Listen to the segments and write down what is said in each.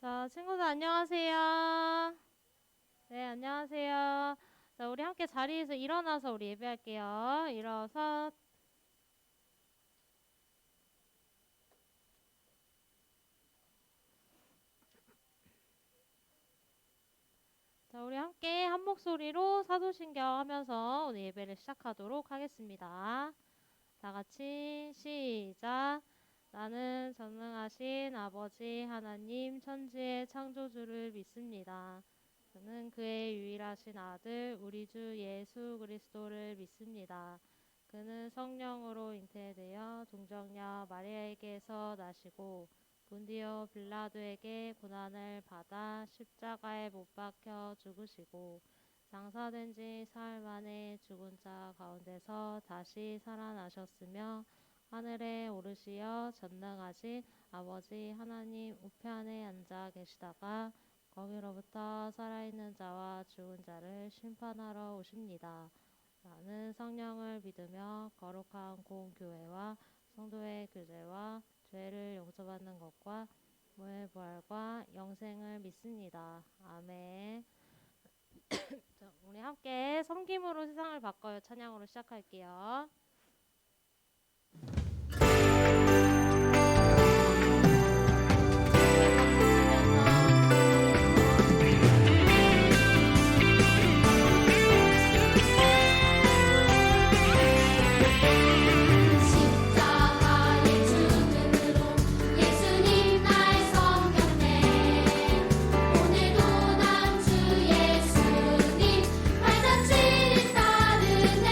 자, 친구들 안녕하세요. 네, 안녕하세요. 자, 우리 함께 자리에서 일어나서 우리 예배할게요. 일어서. 자, 우리 함께 한 목소리로 사도신경 하면서 오늘 예배를 시작하도록 하겠습니다. 다 같이 시작. 나는 전능하신 아버지 하나님 천지의 창조주를 믿습니다. 저는 그의 유일하신 아들 우리 주 예수 그리스도를 믿습니다. 그는 성령으로 잉태되어 동정녀 마리아에게서 나시고 본디오 빌라도에게 고난을 받아 십자가에 못 박혀 죽으시고 장사된 지 사흘 만에 죽은 자 가운데서 다시 살아나셨으며 하늘에 오르시어 전능하신 아버지 하나님 우편에 앉아 계시다가 거기로부터 살아있는 자와 죽은 자를 심판하러 오십니다. 나는 성령을 믿으며 거룩한 공교회와 성도의 교제와 죄를 용서받는 것과 몸의 부활과 영생을 믿습니다. 아멘. 자, 우리 함께 섬김으로 세상을 바꿔요 찬양으로 시작할게요. 예수님 발자취를 따르네.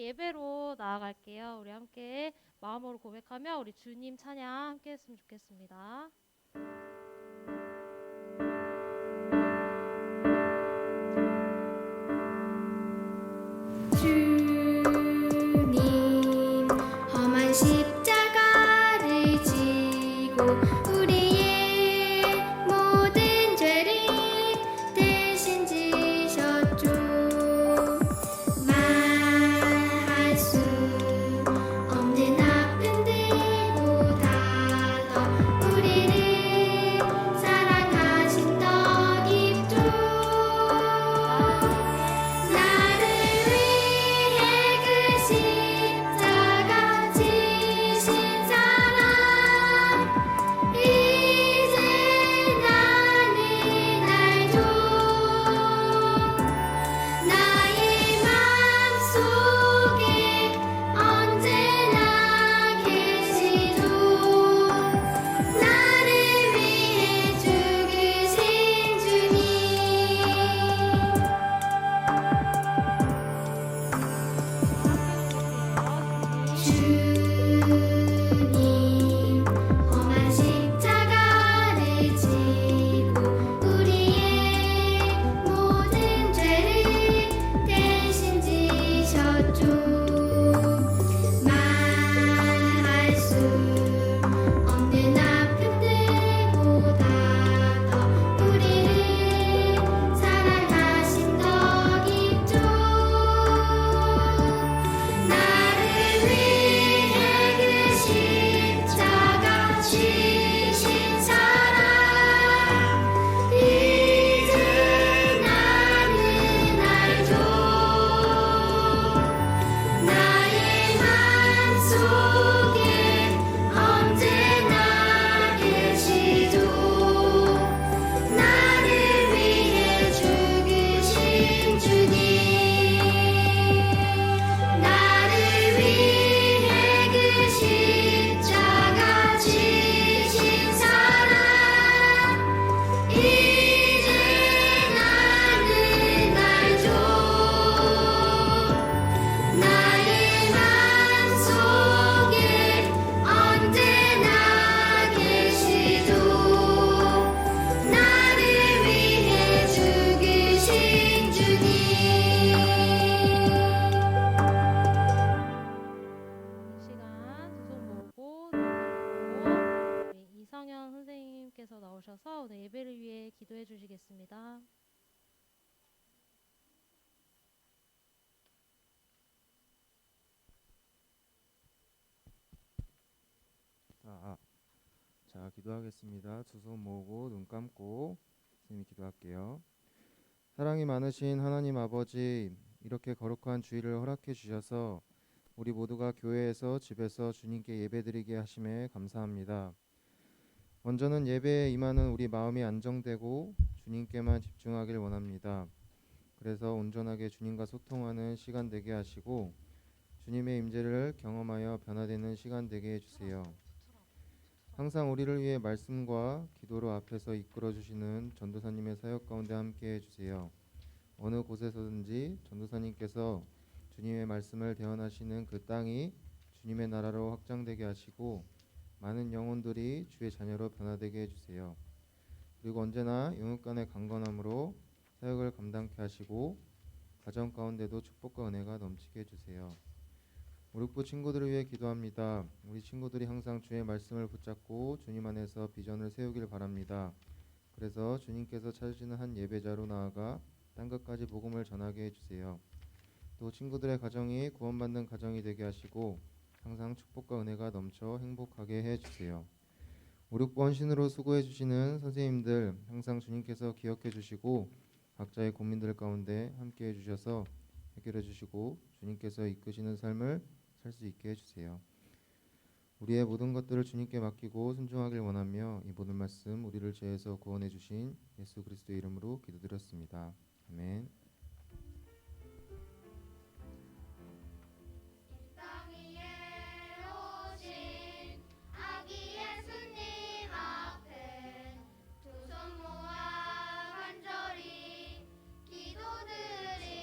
예배로 나아갈게요. 우리 함께 마음으로 고백하며 우리 주님 찬양 함께 했으면 좋겠습니다. 주님 험한 십자가를 지고 우리의 모든 죄를 대신 지셨죠. 말할 수 없는 아픔들보다 더 우리를 사랑하신 더 깊죠. 나를 위해 그 십자가 지신 사랑 이제 나는 알죠. 나의 맘속에 언제나 계시죠. 나를 위해 죽으신 주님. 주님 험한 십자가를 지고 우리의 모든 죄를 대신 지셨죠. 말할 수 없는 아픔들보다 더 우리를 사랑하신 더 깊죠. 나를 위해 그 십자가 지신 사랑 이제 나는 알죠. 나의 맘속에 언제나 계시죠. 나를 위해 죽으신 주님. 나를 위해 그 십자가 지신 사랑 이제 나는 알죠. 나의 맘속에 언제나 계시죠. 나를 위해 죽으신 주님. 이 시간 두 손 모으고 눈 감고 우리 이성현 선생님께서 나오셔서 오늘 예배를 위해 기도해 주시겠습니다. 자, 기도하겠습니다. 두 손 모으고 눈 감고 선생님이 기도할게요. 사랑이 많으신 하나님 아버지, 이렇게 거룩한 주일을 허락해 주셔서 우리 모두가 교회에서 집에서 주님께 예배드리게 하심에 감사합니다. 먼저는 예배에 임하는 우리 마음이 안정되고 주님께만 집중하길 원합니다. 그래서 온전하게 주님과 소통하는 시간 되게 하시고 주님의 임재를 경험하여 변화되는 시간 되게 해주세요. 항상 우리를 위해 말씀과 기도로 앞에서 이끌어 주시는 전도사님의 사역 가운데 함께 해주세요. 어느 곳에서든지 전도사님께서 주님의 말씀을 대언하시는 그 땅이 주님의 나라로 확장되게 하시고 많은 영혼들이 주의 자녀로 변화되게 해주세요. 그리고 언제나 영혼 간의 강건함으로 사역을 감당케 하시고 가정 가운데도 축복과 은혜가 넘치게 해주세요. 우육부 친구들을 위해 기도합니다. 우리 친구들이 항상 주의 말씀을 붙잡고 주님 안에서 비전을 세우길 바랍니다. 그래서 주님께서 찾으시는 한 예배자로 나아가 땅끝까지 복음을 전하게 해주세요. 또 친구들의 가정이 구원받는 가정이 되게 하시고 항상 축복과 은혜가 넘쳐 행복하게 해주세요. 우육부 헌신으로 수고해 주시는 선생님들 항상 주님께서 기억해 주시고 각자의 고민들 가운데 함께 해주셔서 해결해 주시고 주님께서 이끄시는 삶을 살 수 있게 해주세요. 우리의 모든 것들을 주님께 맡기고 순종하길 원하며 이 모든 말씀 우리를 죄에서 구원해 주신 예수 그리스도의 이름으로 기도드렸습니다. 아멘. 땅 위에 오신 아기 예수님 앞에 두 손 모아 간절히 기도드립니다.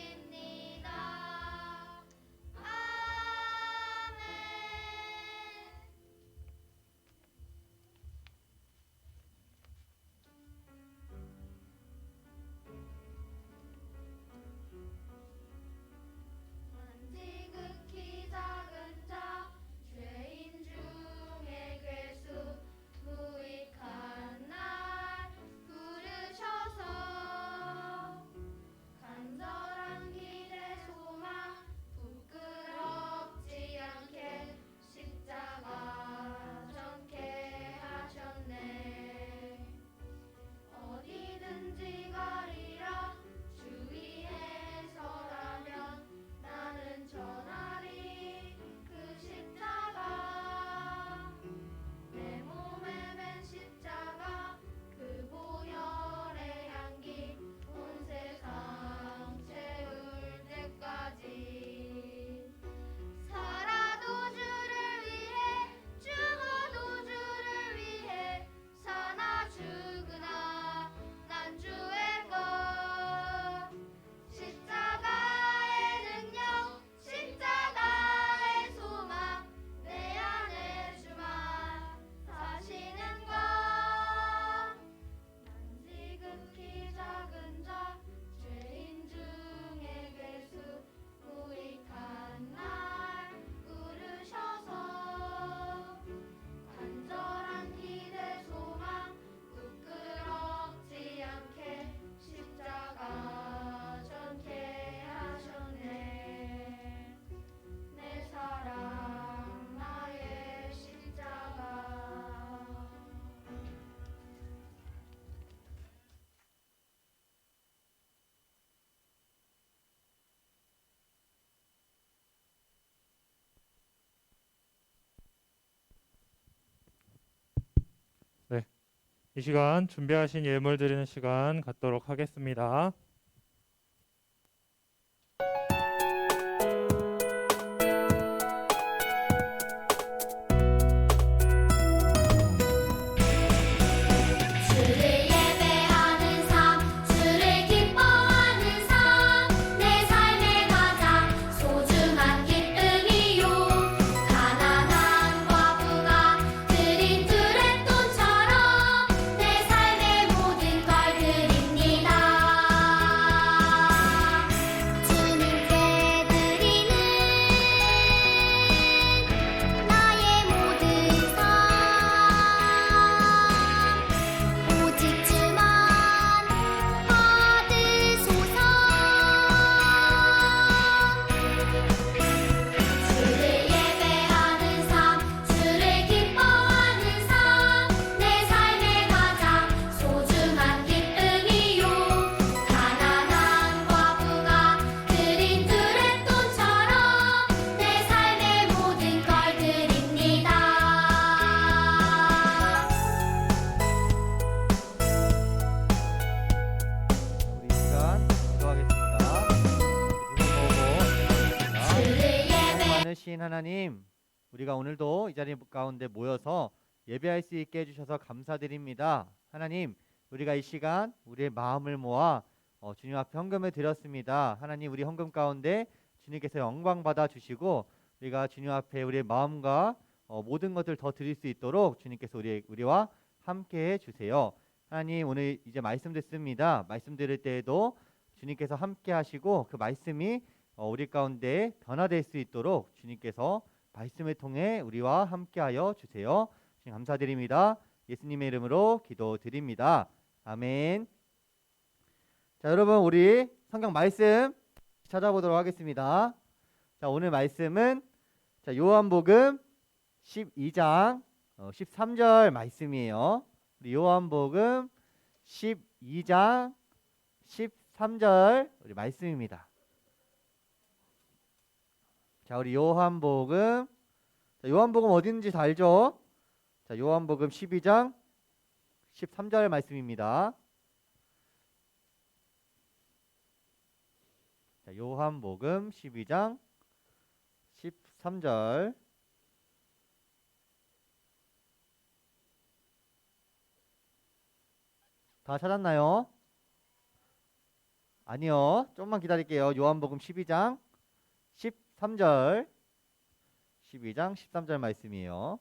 이 시간 준비하신 예물 드리는 시간 갖도록 하겠습니다. 주를 예배하는 삶, 주를 기뻐하는 삶, 내 삶의 가장 소중한 기쁨이요. 가난한 과부가 드린 두렛돈처럼 내 삶의 모든 걸 드립니다. 주님께 드리는 나의 모든 삶, 오직 주만 받으소서. 주를 예배하는 삶, 주를 기뻐하는 삶, 내 삶의 가장 소중한 기쁨이요. 가난한 과부가 드린 두렛돈처럼 내 삶의 모든 걸 드립니다. 우리 이 시간 기도하겠습니다. 주를 예배 많으신 하나님, 우리가 오늘도 이 자리 가운데 모여서 예배할 수 있게 해주셔서 감사드립니다. 하나님, 우리가 이 시간 우리의 마음을 모아 주님 앞에 헌금을 드렸습니다. 하나님, 우리 헌금 가운데 주님께서 영광 받아 주시고 우리가 주님 앞에 우리의 마음과 모든 것을 더 드릴 수 있도록 주님께서 우리와 함께 해 주세요. 하나님, 오늘 이제 말씀 듣습니다. 말씀 들을 때에도 주님께서 함께 하시고 그 말씀이 우리 가운데 변화될 수 있도록 주님께서 말씀을 통해 우리와 함께하여 주세요. 주님 감사드립니다. 예수님의 이름으로 기도드립니다. 아멘. 자, 여러분, 우리 성경 말씀 찾아보도록 하겠습니다. 자, 오늘 말씀은 요한복음 12장 13절 말씀이에요. 우리 요한복음 12장 13절 우리 말씀입니다. 자, 우리 요한복음 어디 있는지 다 알죠? 자, 요한복음 12장 13절 말씀입니다. 자, 요한복음 12장 13절. 다 찾았나요? 아니요. 좀만 기다릴게요. 요한복음 12장 13절. 12장 13절 말씀이에요.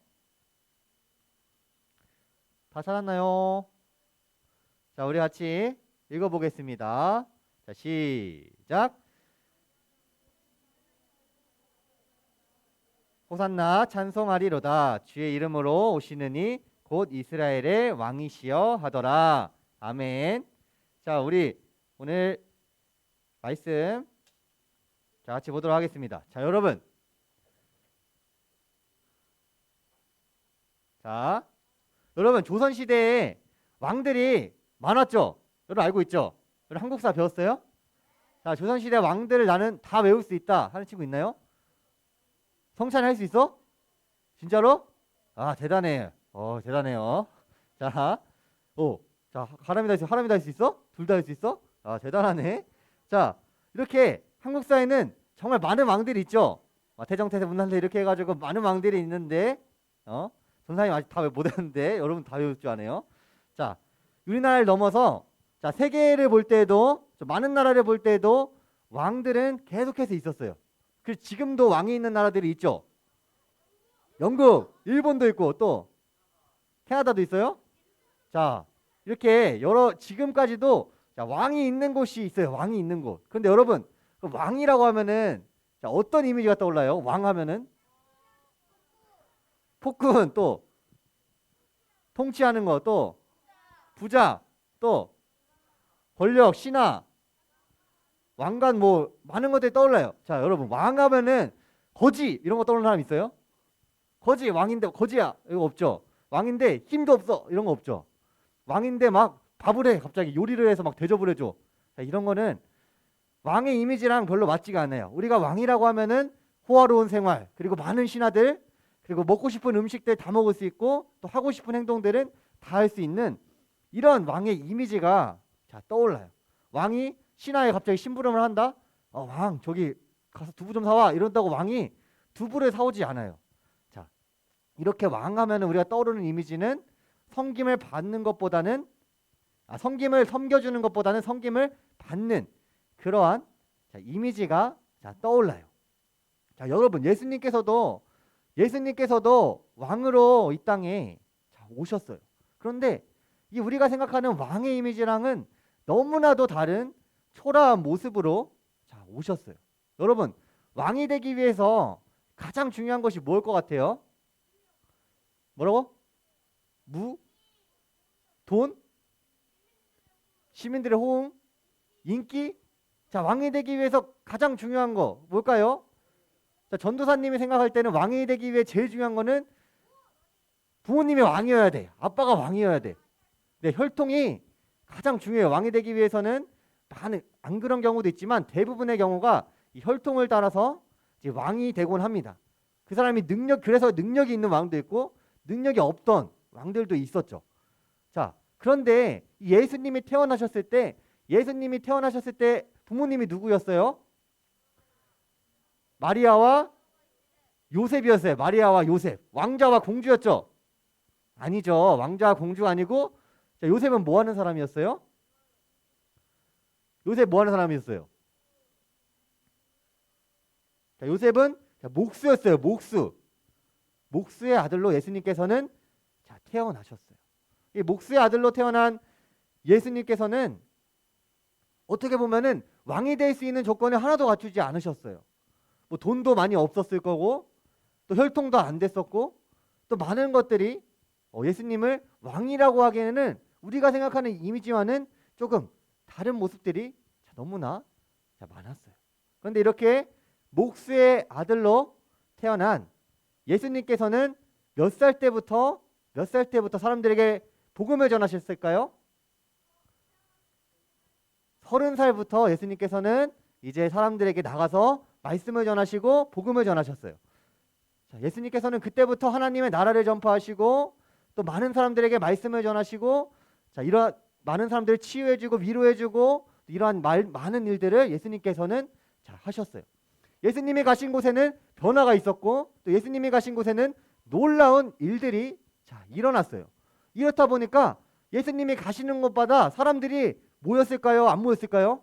다 찾았나요? 자, 우리 같이 읽어보겠습니다. 자, 시작. 호산나 찬송하리로다. 주의 이름으로 오시느니 곧 이스라엘의 왕이시여 하더라. 아멘. 자, 우리 오늘 말씀 자, 같이 보도록 하겠습니다. 자, 여러분. 자, 여러분, 조선시대에 왕들이 많았죠? 여러분 알고 있죠? 여러분 한국사 배웠어요? 자, 조선시대 왕들을 나는 다 외울 수 있다 하는 친구 있나요? 성찬 할 수 있어? 진짜로? 아, 대단해. 대단해요. 자, 자, 하람이 다 할 수 있어? 둘 다 할 수 있어? 아, 대단하네. 자, 이렇게 한국사에는 정말 많은 왕들이 있죠. 태정태세 문난세 이렇게 해가지고 많은 왕들이 있는데, 전사님 아직 다 못했는데 여러분 다 외울 줄 아네요. 자, 우리나라를 넘어서 자, 세계를 볼 때도 많은 나라를 볼 때도 왕들은 계속해서 있었어요. 그 지금도 왕이 있는 나라들이 있죠. 영국, 일본도 있고 또 캐나다도 있어요. 자, 이렇게 지금까지도 자, 왕이 있는 곳이 있어요. 왕이 있는 곳. 근데 여러분, 그 왕이라고 하면은 자, 어떤 이미지가 떠올라요? 왕 하면은 폭군, 또 통치하는 거, 또 부자, 또 권력, 신하, 왕관 뭐 많은 것들이 떠올라요. 자, 여러분, 왕 하면은 거지 이런 거 떠오르는 사람 있어요? 거지, 왕인데 거지야 이거 없죠. 왕인데 힘도 없어 이런 거 없죠. 왕인데 막 밥을 해, 갑자기 요리를 해서 막 대접을 해줘. 자, 이런 거는 왕의 이미지랑 별로 맞지가 않아요. 우리가 왕이라고 하면은 호화로운 생활, 그리고 많은 신하들, 그리고 먹고 싶은 음식들 다 먹을 수 있고 또 하고 싶은 행동들은 다 할 수 있는 이런 왕의 이미지가 자 떠올라요. 왕이 신하에 갑자기 심부름을 한다. 왕 저기 가서 두부 좀 사와 이런다고 왕이 두부를 사오지 않아요. 자 이렇게 왕 하면은 우리가 떠오르는 이미지는 섬김을 받는 것보다는 섬김을 섬겨주는 것보다는 섬김을 받는 그러한 자, 이미지가 자, 떠올라요. 자 여러분 예수님께서도 왕으로 이 땅에 자, 오셨어요. 그런데 이 우리가 생각하는 왕의 이미지랑은 너무나도 다른 초라한 모습으로 자, 오셨어요. 여러분 왕이 되기 위해서 가장 중요한 것이 뭘 것 같아요? 뭐라고? 돈? 시민들의 호응? 인기? 자 왕이 되기 위해서 가장 중요한 거 뭘까요? 자, 전도사님이 생각할 때는 왕이 되기 위해 제일 중요한 거는 부모님이 왕이어야 돼. 아빠가 왕이어야 돼. 네, 혈통이 가장 중요해요. 왕이 되기 위해서는 안 그런 경우도 있지만 대부분의 경우가 이 혈통을 따라서 이제 왕이 되곤 합니다. 그 사람이 그래서 능력이 있는 왕도 있고 능력이 없던 왕들도 있었죠. 자, 그런데 예수님이 태어나셨을 때 부모님이 누구였어요? 마리아와 요셉이었어요. 마리아와 요셉. 왕자와 공주였죠? 아니죠. 왕자와 공주가 아니고 자, 요셉은 뭐 하는 사람이었어요? 요셉 뭐 하는 사람이었어요? 자, 요셉은 목수였어요. 목수의 아들로 예수님께서는 자, 태어나셨어요. 이 목수의 아들로 태어난 예수님께서는 어떻게 보면은 왕이 될 수 있는 조건을 하나도 갖추지 않으셨어요. 뭐 돈도 많이 없었을 거고 또 혈통도 안 됐었고 또 많은 것들이 예수님을 왕이라고 하기에는 우리가 생각하는 이미지와는 조금 다른 모습들이 너무나 많았어요. 그런데 이렇게 목수의 아들로 태어난 예수님께서는 몇 살 때부터 사람들에게 복음을 전하셨을까요? 30살부터 예수님께서는 이제 사람들에게 나가서 말씀을 전하시고 복음을 전하셨어요. 자, 예수님께서는 그때부터 하나님의 나라를 전파하시고 또 많은 사람들에게 말씀을 전하시고 자, 이러한 많은 사람들을 치유해주고 위로해주고 이러한 많은 일들을 예수님께서는 자, 하셨어요. 예수님이 가신 곳에는 변화가 있었고 또 예수님이 가신 곳에는 놀라운 일들이 자, 일어났어요. 이렇다 보니까 예수님이 가시는 곳마다 사람들이 모였을까요? 안 모였을까요?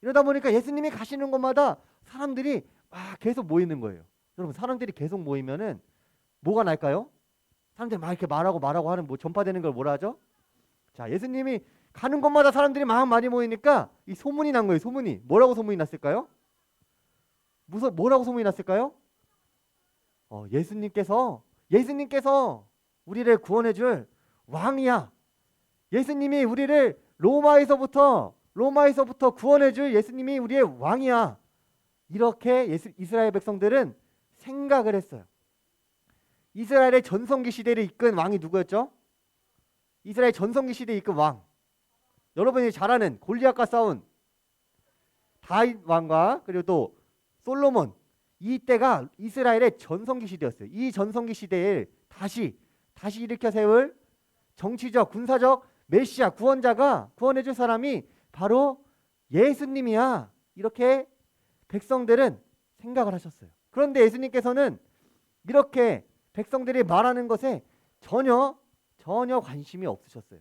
이러다 보니까 예수님이 가시는 곳마다 사람들이 계속 모이는 거예요. 여러분 사람들이 계속 모이면은 뭐가 날까요? 사람들이 막 이렇게 말하고 하는 뭐 전파되는 걸 뭐라 하죠? 자, 예수님이 가는 곳마다 사람들이 막 많이 모이니까 이 소문이 난 거예요. 소문이. 뭐라고 소문이 났을까요? 뭐라고 소문이 났을까요? 예수님께서 우리를 구원해 줄 왕이야. 예수님이 우리를 로마에서부터 구원해 줄 예수님이 우리의 왕이야. 이렇게 이스라엘 백성들은 생각을 했어요. 이스라엘의 전성기 시대를 이끈 왕이 누구였죠? 이스라엘 전성기 시대에 이끈 왕. 여러분이 잘 아는 골리앗과 싸운 다윗 왕과 그리고 또 솔로몬. 이때가 이스라엘의 전성기 시대였어요. 이 전성기 시대에 다시 일으켜 세울 정치적, 군사적 메시아 구원자가 구원해 줄 사람이 바로 예수님이야. 이렇게 백성들은 생각을 하셨어요. 그런데 예수님께서는 이렇게 백성들이 말하는 것에 전혀 관심이 없으셨어요.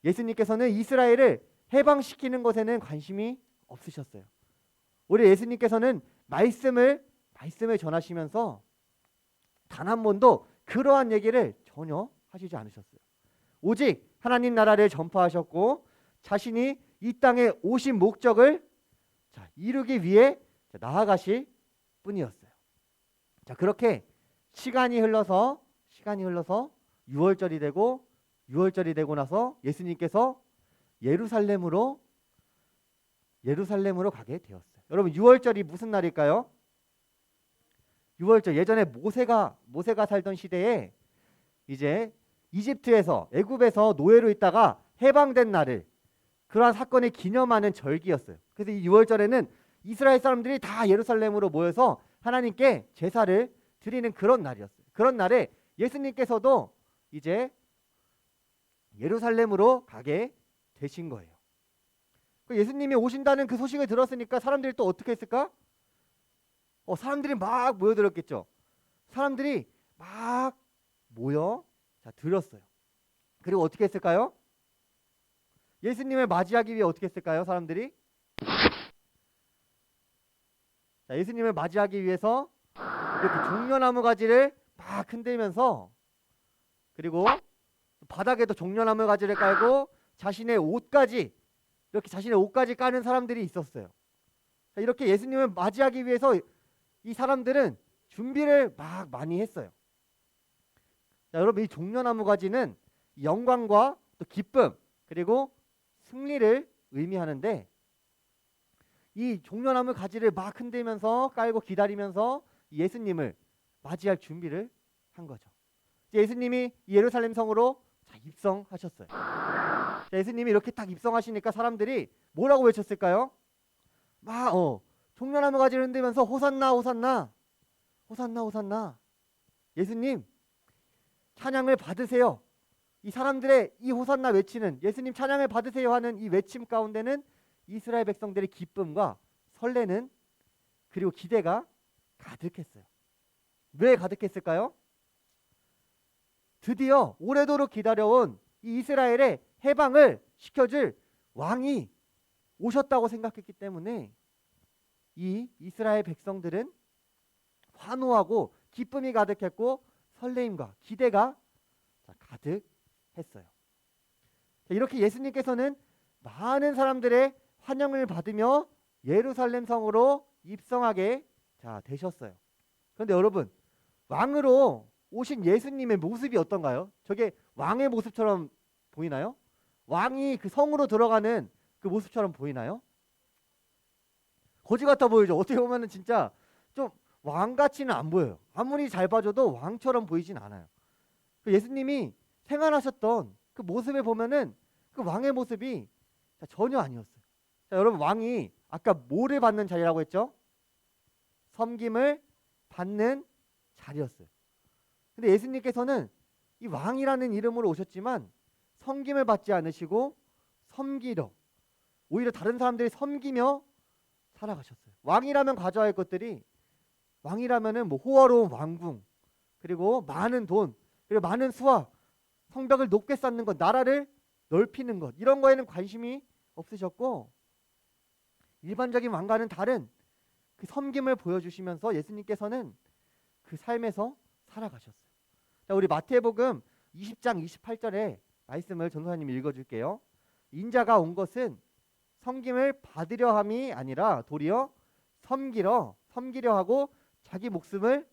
예수님께서는 이스라엘을 해방시키는 것에는 관심이 없으셨어요. 우리 예수님께서는 말씀을 전하시면서 단 한 번도 그러한 얘기를 전혀 하시지 않으셨어요. 오직 하나님 나라를 전파하셨고 자신이 이 땅에 오신 목적을 이루기 위해 나아가실 뿐이었어요. 자, 그렇게 시간이 흘러서 6월절이 되고 나서 예수님께서 예루살렘으로 가게 되었어요. 여러분 6월절이 무슨 날일까요? 6월절 예전에 모세가 살던 시대에 이제 이집트에서 애굽에서 노예로 있다가 해방된 날을 그러한 사건을 기념하는 절기였어요. 그래서 이 6월절에는 이스라엘 사람들이 다 예루살렘으로 모여서 하나님께 제사를 드리는 그런 날이었어요. 그런 날에 예수님께서도 이제 예루살렘으로 가게 되신 거예요. 예수님이 오신다는 그 소식을 들었으니까 사람들이 또 어떻게 했을까? 사람들이 막 모여들었겠죠. 사람들이 막 모여 들었어요. 그리고 어떻게 했을까요? 예수님을 맞이하기 위해 어떻게 했을까요? 사람들이 예수님을 맞이하기 위해서 이렇게 종려나무 가지를 막 흔들면서, 그리고 바닥에도 종려나무 가지를 깔고 자신의 옷까지 까는 사람들이 있었어요. 이렇게 예수님을 맞이하기 위해서 이 사람들은 준비를 막 많이 했어요. 여러분, 이 종려나무 가지는 영광과 또 기쁨 그리고 승리를 의미하는데, 이 종려나무 가지를 막 흔들면서 깔고 기다리면서 예수님을 맞이할 준비를 한 거죠. 예수님이 예루살렘 성으로 입성하셨어요. 예수님이 이렇게 딱 입성하시니까 사람들이 뭐라고 외쳤을까요? 막 종려나무 가지를 흔들면서 호산나 호산나 호산나 호산나, 예수님 찬양을 받으세요. 이 사람들의 이 호산나 외치는, 예수님 찬양을 받으세요 하는 이 외침 가운데는 이스라엘 백성들의 기쁨과 설레는 그리고 기대가 가득했어요. 왜 가득했을까요? 드디어 오래도록 기다려온 이 이스라엘의 해방을 시켜줄 왕이 오셨다고 생각했기 때문에 이 이스라엘 백성들은 환호하고 기쁨이 가득했고 설레임과 기대가 가득했어요. 이렇게 예수님께서는 많은 사람들의 환영을 받으며 예루살렘 성으로 입성하게 되셨어요. 그런데 여러분, 왕으로 오신 예수님의 모습이 어떤가요? 저게 왕의 모습처럼 보이나요? 왕이 그 성으로 들어가는 그 모습처럼 보이나요? 거지 같아 보이죠? 어떻게 보면은 진짜 좀 왕같이는 안 보여요. 아무리 잘 봐줘도 왕처럼 보이진 않아요. 예수님이 생활하셨던 그 모습을 보면은 그 왕의 모습이 전혀 아니었어요. 여러분, 왕이 아까 뭐를 받는 자리라고 했죠? 섬김을 받는 자리였어요. 근데 예수님께서는 이 왕이라는 이름으로 오셨지만 섬김을 받지 않으시고 섬기려, 오히려 다른 사람들이 섬기며 살아가셨어요. 왕이라면 가져야 할 것들이, 왕이라면은 뭐 호화로운 왕궁, 그리고 많은 돈, 그리고 많은 수하, 성벽을 높게 쌓는 것, 나라를 넓히는 것, 이런 거에는 관심이 없으셨고, 일반적인 왕과는 다른 그 섬김을 보여주시면서 예수님께서는 그 삶에서 살아가셨어요. 우리 마태복음 20장 28절에 말씀을 전도사님이 읽어줄게요. 인자가 온 것은 섬김을 받으려 함이 아니라 도리어 섬기려 하고 자기 목숨을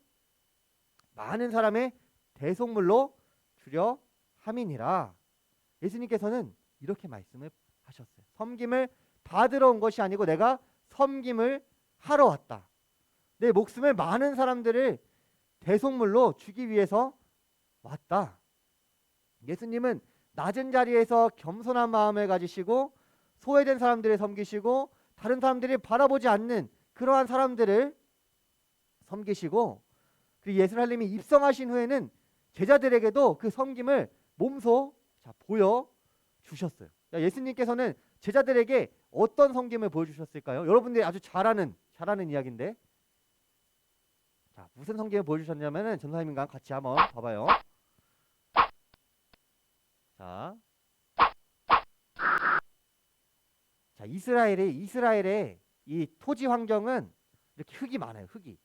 많은 사람의 대속물로 주려 함이니라. 예수님께서는 이렇게 말씀을 하셨어요. 섬김을 받으러 온 것이 아니고 내가 섬김을 하러 왔다. 내 목숨을 많은 사람들을 대속물로 주기 위해서 왔다. 예수님은 낮은 자리에서 겸손한 마음을 가지시고 소외된 사람들을 섬기시고 다른 사람들이 바라보지 않는 그러한 사람들을 섬기시고, 그리고 예루살렘이 입성하신 후에는 제자들에게도 그 섬김을 몸소 보여주셨어요. 예수님께서는 제자들에게 어떤 섬김을 보여주셨을까요? 여러분들이 아주 잘 아는 이야기인데, 무슨 섬김을 보여주셨냐면은 전도사님과 같이 한번 봐봐요. 이스라엘의 이 토지 환경은 이렇게 흙이 많아요. 흙이.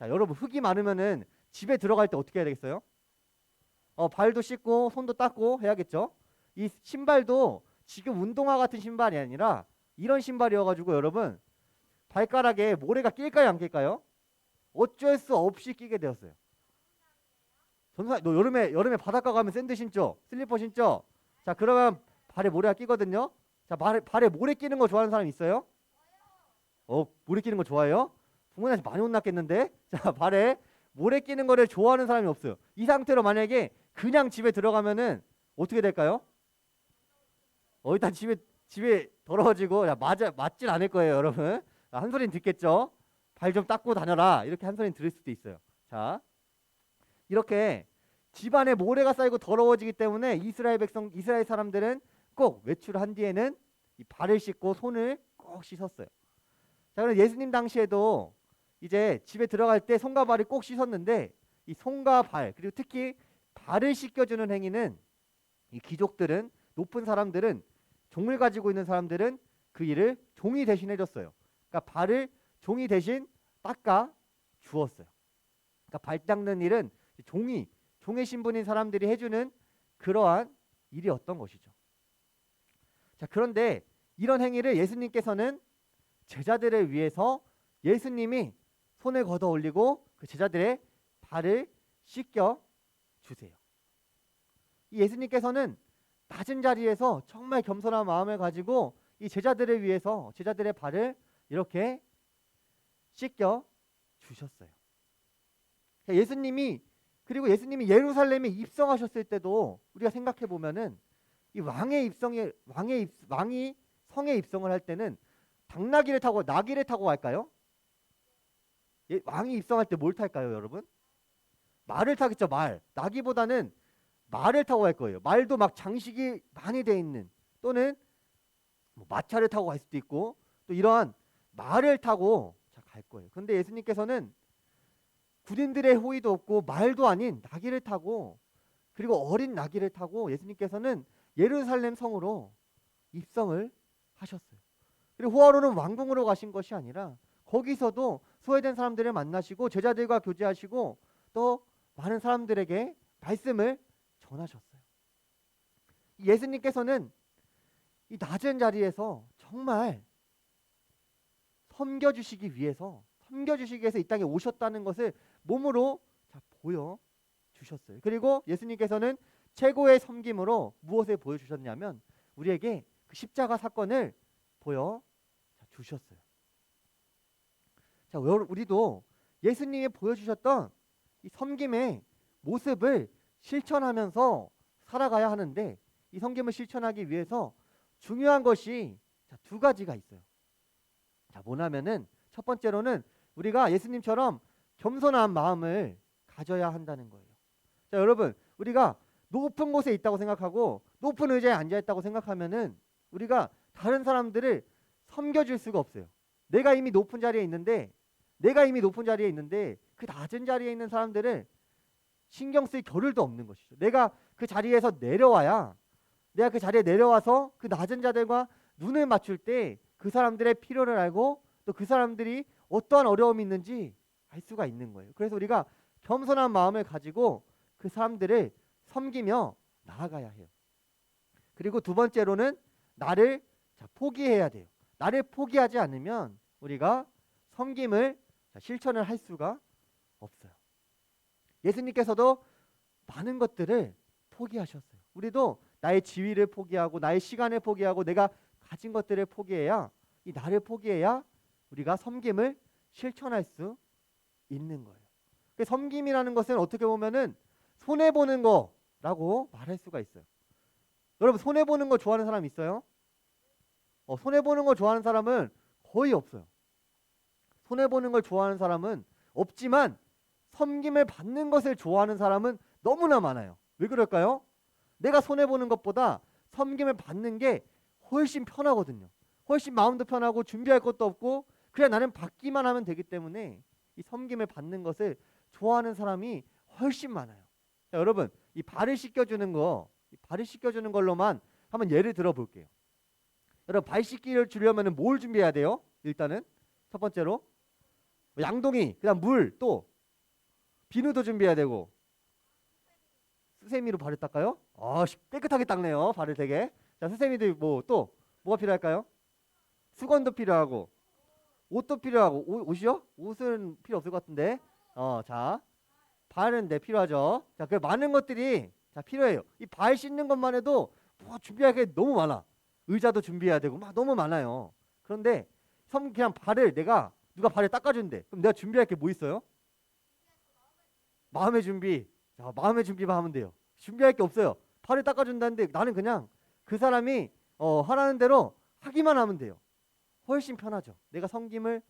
여러분, 흙이 많으면은 집에 들어갈 때 어떻게 해야 되겠어요? 발도 씻고 손도 닦고 해야겠죠. 이 신발도 지금 운동화 같은 신발이 아니라 이런 신발이어가지고 여러분, 발가락에 모래가 낄까요, 안 낄까요? 어쩔 수 없이 끼게 되었어요. 전사, 너 여름에 바닷가 가면 샌들 신죠? 슬리퍼 신죠? 그러면 발에 모래가 끼거든요. 발에 모래 끼는 거 좋아하는 사람 있어요? 모래 끼는 거 좋아해요? 부모님한테 많이 혼났겠는데? 발에 모래 끼는 거를 좋아하는 사람이 없어요. 이 상태로 만약에 그냥 집에 들어가면은 어떻게 될까요? 일단 집에 더러워지고, 맞진 않을 거예요, 여러분. 한 소리는 듣겠죠? 발 좀 닦고 다녀라, 이렇게 한 소리는 들을 수도 있어요. 이렇게 집안에 모래가 쌓이고 더러워지기 때문에 이스라엘 사람들은 꼭 외출한 뒤에는 이 발을 씻고 손을 꼭 씻었어요. 자, 그럼 예수님 당시에도 이제 집에 들어갈 때 손과 발을 꼭 씻었는데 이 손과 발 그리고 특히 발을 씻겨주는 행위는 이 귀족들은 높은 사람들은 종을 가지고 있는 사람들은 그 일을 종이 대신 해줬어요. 그러니까 발을 종이 대신 닦아 주었어요. 그러니까 발 닦는 일은 종의 신분인 사람들이 해주는 그러한 일이었던 것이죠. 자, 그런데 이런 행위를 예수님께서는 제자들을 위해서 예수님이 손을 걷어 올리고 그 제자들의 발을 씻겨 주세요. 이 예수님께서는 낮은 자리에서 정말 겸손한 마음을 가지고 이 제자들을 위해서 제자들의 발을 이렇게 씻겨 주셨어요. 그리고 예수님이 예루살렘에 입성하셨을 때도 우리가 생각해 보면은 이 왕이 성에 입성을 할 때는 나귀를 타고 갈까요? 왕이 입성할 때 뭘 탈까요, 여러분? 말을 타겠죠, 말. 나귀보다는 말을 타고 갈 거예요. 말도 막 장식이 많이 돼 있는 또는 뭐 마차를 타고 갈 수도 있고 또 이러한 말을 타고 갈 거예요. 그런데 예수님께서는 군인들의 호의도 없고 말도 아닌 나귀를 타고 그리고 어린 나귀를 타고 예수님께서는 예루살렘 성으로 입성을 하셨어요. 그리고 후하로는 왕궁으로 가신 것이 아니라 거기서도 소외된 사람들을 만나시고 제자들과 교제하시고 또 많은 사람들에게 말씀을 전하셨어요. 예수님께서는 이 낮은 자리에서 정말 섬겨주시기 위해서 이 땅에 오셨다는 것을 몸으로 보여주셨어요. 그리고 예수님께서는 최고의 섬김으로 무엇을 보여주셨냐면 우리에게 그 십자가 사건을 보여주셨어요. 자, 우리도 예수님이 보여주셨던 이 섬김의 모습을 실천하면서 살아가야 하는데 이 섬김을 실천하기 위해서 중요한 것이 두 가지가 있어요. 자, 뭐냐면은 첫 번째로는 우리가 예수님처럼 겸손한 마음을 가져야 한다는 거예요. 자, 여러분, 우리가 높은 곳에 있다고 생각하고 높은 의자에 앉아 있다고 생각하면은 우리가 다른 사람들을 섬겨줄 수가 없어요. 내가 이미 높은 자리에 있는데 그 낮은 자리에 있는 사람들을 신경 쓸 겨를도 없는 것이죠. 내가 그 자리에서 내가 그 자리에 내려와서 그 낮은 자들과 눈을 맞출 때 그 사람들의 필요를 알고 또 그 사람들이 어떠한 어려움이 있는지 알 수가 있는 거예요. 그래서 우리가 겸손한 마음을 가지고 그 사람들을 섬기며 나아가야 해요. 그리고 두 번째로는 나를 포기해야 돼요. 나를 포기하지 않으면 우리가 섬김을 실천을 할 수가 없어요. 예수님께서도 많은 것들을 포기하셨어요. 우리도 나의 지위를 포기하고 나의 시간을 포기하고 내가 가진 것들을 포기해야 이 나를 포기해야 우리가 섬김을 실천할 수 있는 거예요. 섬김이라는 것은 어떻게 보면은 손해 보는 거라고 말할 수가 있어요. 여러분 손해 보는 거 좋아하는 사람 있어요? 손해 보는 거 좋아하는 사람은 거의 없어요. 손해 보는 걸 좋아하는 사람은 없지만 섬김을 받는 것을 좋아하는 사람은 너무나 많아요. 왜 그럴까요? 내가 손해 보는 것보다 섬김을 받는 게 훨씬 편하거든요. 훨씬 마음도 편하고 준비할 것도 없고 그냥 나는 받기만 하면 되기 때문에 이 섬김을 받는 것을 좋아하는 사람이 훨씬 많아요. 자, 여러분 이 발을 씻겨주는 걸로만 한번 예를 들어 볼게요. 여러분 발 씻기를 주려면 뭘 준비해야 돼요? 일단은 첫 번째로 양동이, 그다음 물, 또 비누도 준비해야 되고 수세미로 발을 닦아요? 깨끗하게 닦네요. 발을 되게. 자, 수세미도 뭐가 필요할까요? 수건도 필요하고 옷도 필요하고 옷이요? 옷은 필요 없을 것 같은데. 자, 발은 필요하죠. 자, 그 많은 것들이 필요해요. 이 발 씻는 것만 해도 뭐 준비할 게 너무 많아. 의자도 준비해야 되고 막 너무 많아요. 그런데 그냥 누가 발을 닦아준대. 그럼 내가 준비할 게 뭐 있어요? 마음의 준비. 자, 마음의 준비만 하면 돼요. 준비할 게 없어요. 발을 닦아준다는데 나는 그냥 그 사람이 하라는 대로 하기만 하면 돼요. 훨씬 편하죠. 내가 섬김을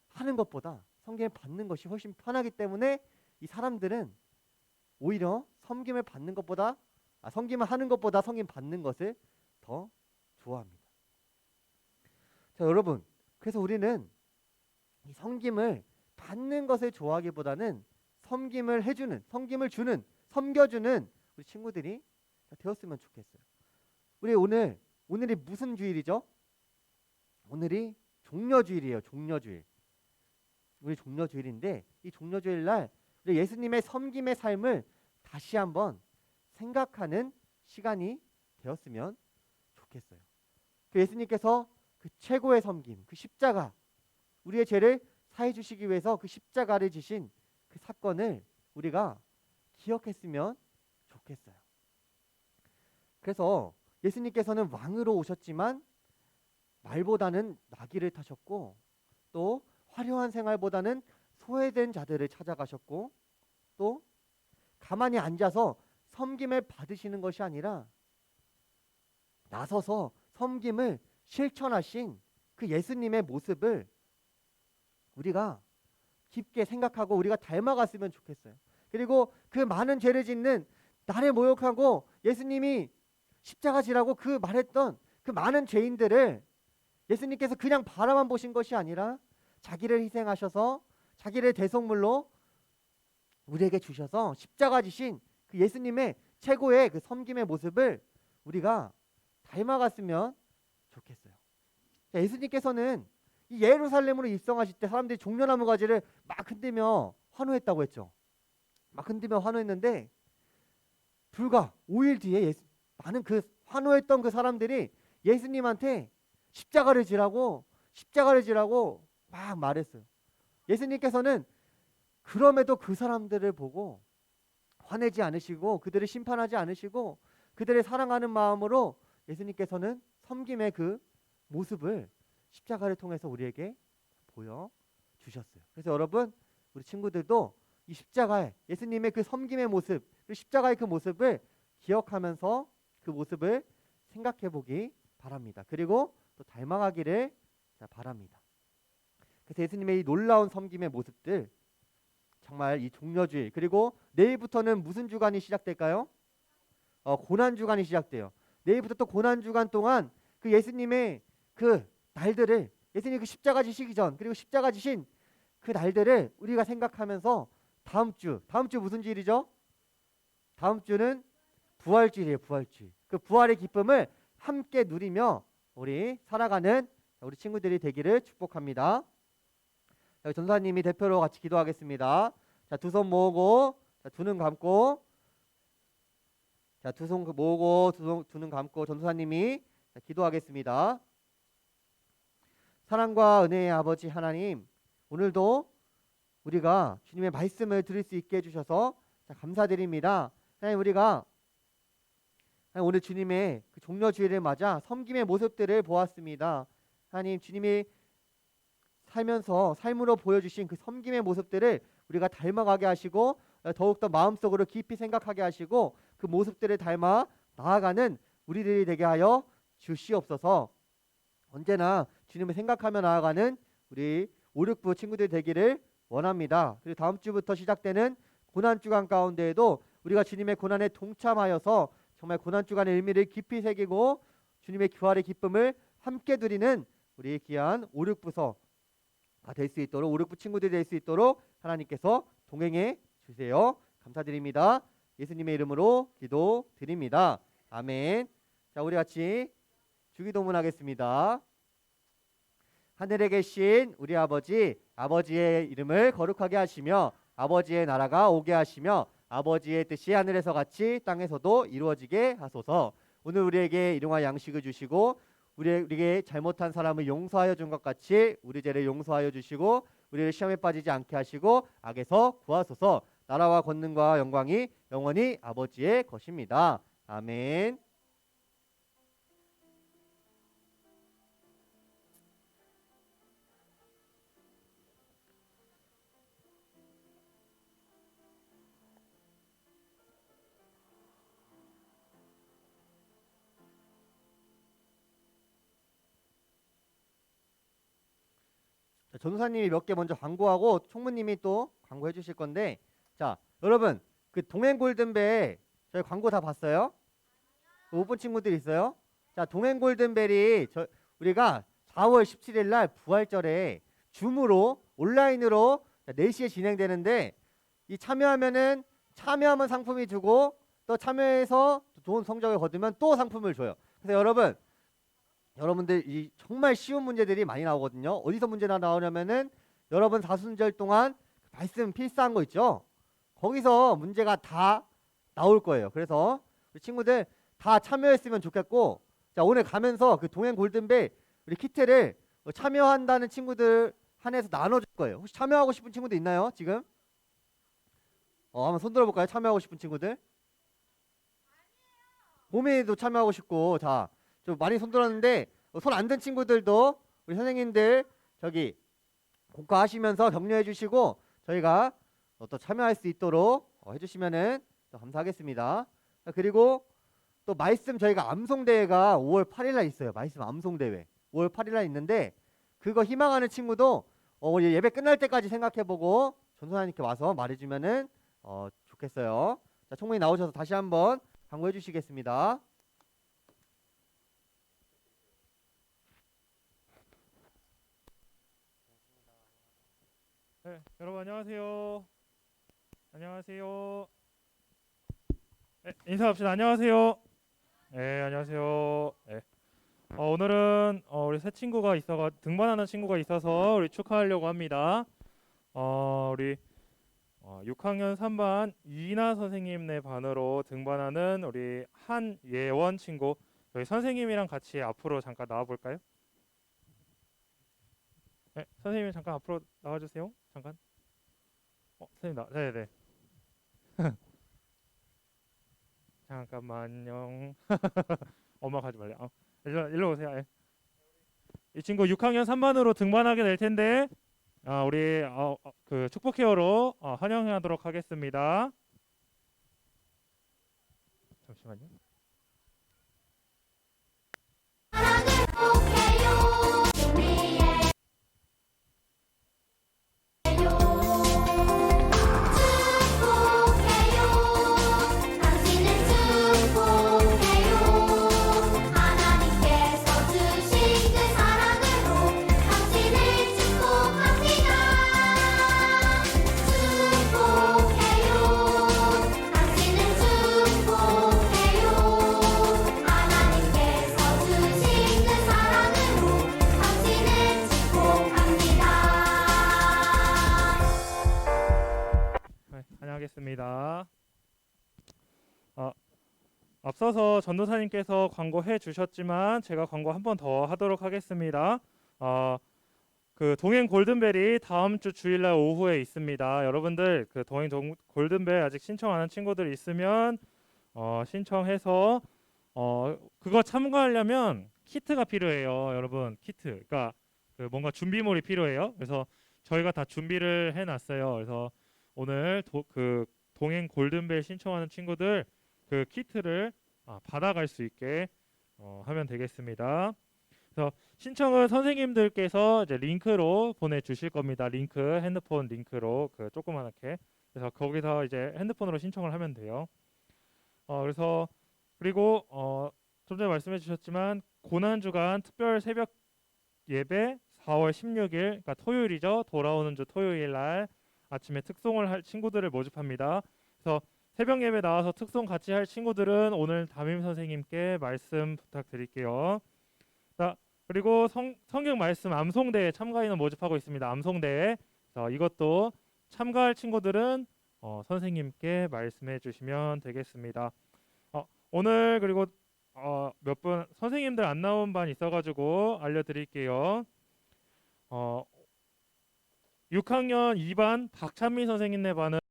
하는 것보다 섬김을 받는 것이 훨씬 편하기 때문에 이 사람들은 오히려 섬김을 받는 것보다 섬김을 하는 것보다 섬김 받는 것을 더 좋아합니다. 자, 여러분, 그래서 우리는 이 섬김을 받는 것을 좋아하기보다는 섬김을 해주는, 섬김을 주는, 섬겨주는 우리 친구들이 되었으면 좋겠어요. 우리 오늘이 무슨 주일이죠? 오늘이 종려주일이에요. 종려주일. 우리 종려주일인데 이 종려주일 날 우리 예수님의 섬김의 삶을 다시 한번 생각하는 시간이 되었으면 좋겠어요. 그 예수님께서 그 최고의 섬김, 그 십자가, 우리의 죄를 사해 주시기 위해서 그 십자가를 지신 그 사건을 우리가 기억했으면 좋겠어요. 그래서 예수님께서는 왕으로 오셨지만 말보다는 나귀를 타셨고 또 화려한 생활보다는 소외된 자들을 찾아가셨고 또 가만히 앉아서 섬김을 받으시는 것이 아니라 나서서 섬김을 실천하신 그 예수님의 모습을 우리가 깊게 생각하고 우리가 닮아갔으면 좋겠어요. 그리고 그 많은 죄를 짓는 나를 모욕하고 예수님이 십자가 지라고 그 말했던 그 많은 죄인들을 예수님께서 그냥 바라만 보신 것이 아니라 자기를 희생하셔서 자기를 대속물로 우리에게 주셔서 십자가 지신 그 예수님의 최고의 그 섬김의 모습을 우리가 닮아갔으면 좋겠어요. 자, 예수님께서는 이 예루살렘으로 입성하실 때 사람들이 종려나무 가지를 막 흔들며 환호했다고 했죠. 막 흔들며 환호했는데 불과 5일 뒤에 많은 그 환호했던 그 사람들이 예수님한테 십자가를 지라고 막 말했어요. 예수님께서는 그럼에도 그 사람들을 보고 화내지 않으시고 그들을 심판하지 않으시고 그들을 사랑하는 마음으로 예수님께서는 섬김의 그 모습을 십자가를 통해서 우리에게 보여주셨어요. 그래서 여러분, 우리 친구들도 이 십자가에 예수님의 그 섬김의 모습, 그 십자가의 그 모습을 기억하면서 그 모습을 생각해 보기 바랍니다. 그리고 또 닮아가기를 바랍니다. 그래서 예수님의 이 놀라운 섬김의 모습들, 정말 이 종려주일, 그리고 내일부터는 무슨 주간이 시작될까요? 고난주간이 시작돼요. 내일부터 또 고난주간 동안 그 예수님의 그 날들을, 예수님이 그 십자가 지시기 전 그리고 십자가 지신 그 날들을 우리가 생각하면서 다음 주 무슨 주일이죠? 다음 주는 부활주일이에요. 부활주일. 그 부활의 기쁨을 함께 누리며 우리 살아가는 우리 친구들이 되기를 축복합니다. 전사님이 대표로 같이 기도하겠습니다. 자, 두 손 모으고, 두 눈 감고, 자, 두 손 모으고, 두 눈 감고 전사님이 기도하겠습니다. 사랑과 은혜의 아버지 하나님, 오늘도 우리가 주님의 말씀을 들을 수 있게 해주셔서 감사드립니다. 하나님, 우리가 오늘 주님의 그 종려주일을 맞아 섬김의 모습들을 보았습니다. 하나님, 주님이 살면서 삶으로 보여주신 그 섬김의 모습들을 우리가 닮아가게 하시고 더욱더 마음속으로 깊이 생각하게 하시고 그 모습들을 닮아 나아가는 우리들이 되게 하여 주시옵소서. 언제나 주님을 생각하며 나아가는 우리 5, 6부 친구들 되기를 원합니다. 그리고 다음 주부터 시작되는 고난주간 가운데에도 우리가 주님의 고난에 동참하여서 정말 고난주간의 의미를 깊이 새기고 주님의 부활의 기쁨을 함께 누리는 우리 귀한 5, 6부서 될 수 있도록 5, 6부 친구들이 될 수 있도록 하나님께서 동행해 주세요. 감사드립니다. 예수님의 이름으로 기도드립니다. 아멘. 자, 우리 같이 주기도문 하겠습니다. 하늘에 계신 우리 아버지, 아버지의 이름을 거룩하게 하시며 아버지의 나라가 오게 하시며 아버지의 뜻이 하늘에서 같이 땅에서도 이루어지게 하소서. 오늘 우리에게 일용할 양식을 주시고 우리에게 잘못한 사람을 용서하여 준 것 같이 우리 죄를 용서하여 주시고 우리를 시험에 빠지지 않게 하시고 악에서 구하소서. 나라와 권능과 영광이 영원히 아버지의 것입니다. 아멘. 전도사님이 몇 개 먼저 광고하고 총무님이 또 광고해 주실 건데, 자, 여러분, 그 동행 골든벨 저희 광고 다 봤어요? 못 본 친구들 있어요? 자, 동행 골든벨이 우리가 4월 17일 날 부활절에 줌으로 온라인으로 4시에 진행되는데 이 참여하면 상품이 주고 또 참여해서 좋은 성적을 거두면 또 상품을 줘요. 그래서 여러분들 이 정말 쉬운 문제들이 많이 나오거든요. 어디서 문제가 나오냐면은 여러분 사순절 동안 말씀 필사한 거 있죠? 거기서 문제가 다 나올 거예요. 그래서 우리 친구들 다 참여했으면 좋겠고, 자, 오늘 가면서 그 동행 골든벨 우리 키트를 참여한다는 친구들 한해서 나눠줄 거예요. 혹시 참여하고 싶은 친구들 있나요? 지금? 한번 손 들어볼까요? 참여하고 싶은 친구들? 봄이도 참여하고 싶고, 자, 좀 많이 손 들었는데 손 안 든 친구들도 우리 선생님들 저기 공과하시면서 격려해 주시고 저희가 또 참여할 수 있도록 해주시면은 또 감사하겠습니다. 자, 그리고 또 말씀 저희가 암송대회가 5월 8일 날 있어요. 말씀 암송대회 5월 8일 날 있는데 그거 희망하는 친구도 우리 예배 끝날 때까지 생각해보고 전도사님께 와서 말해주면은 좋겠어요. 자, 총무님 나오셔서 다시 한번 강구해 주시겠습니다. 네, 여러분 안녕하세요. 안녕하세요. 네, 인사합시다. 안녕하세요. 네, 안녕하세요. 네. 오늘은 우리 새 친구가 등반하는 친구가 있어서 우리 축하하려고 합니다. 우리 6학년 3반 이나 선생님네 반으로 등반하는 우리 한예원 친구, 저희 선생님이랑 같이 앞으로 잠깐 나와 볼까요? 네, 선생님 잠깐 앞으로 나와 주세요. 잠깐. 선생님 네네. 잠깐만요. 엄마 가지 말래. 일로 오세요. 예. 이 친구 6학년 3반으로 등반하게 될 텐데 우리 그 축복 헤어로 환영하도록 하겠습니다. 잠시만요. 네, 환영하겠습니다. 앞서서 전도사님께서 광고해 주셨지만 제가 광고 한 번 더 하도록 하겠습니다. 그 동행 골든벨이 다음 주 주일날 오후에 있습니다. 여러분들 그 동행 골든벨 아직 신청 안 한 친구들 있으면 신청해서 그거 참가하려면 키트가 필요해요. 여러분 키트, 그러니까 그 뭔가 준비물이 필요해요. 그래서 저희가 다 준비를 해놨어요. 그래서 오늘 그 동행 골든벨 신청하는 친구들 그 키트를 받아갈 수 있게 하면 되겠습니다. 그래서 신청은 선생님들께서 이제 링크로 보내주실 겁니다. 핸드폰 링크로 그 조그맣게. 그래서 거기서 이제 핸드폰으로 신청을 하면 돼요. 그래서 그리고 좀 전에 말씀해 주셨지만 고난주간 특별 새벽 예배 4월 16일, 그러니까 토요일이죠. 돌아오는 주 토요일 날 아침에 특송을 할 친구들을 모집합니다. 그래서 새벽 예배 나와서 특송 같이 할 친구들은 오늘 담임 선생님께 말씀 부탁드릴게요. 자, 그리고 성경 말씀 암송대회 참가 인원 모집하고 있습니다. 암송대회. 이것도 참가할 친구들은 선생님께 말씀해 주시면 되겠습니다. 오늘 그리고 몇 분 선생님들 안 나온 반 있어가지고 알려드릴게요. 6학년 2반 박찬민 선생님네 반은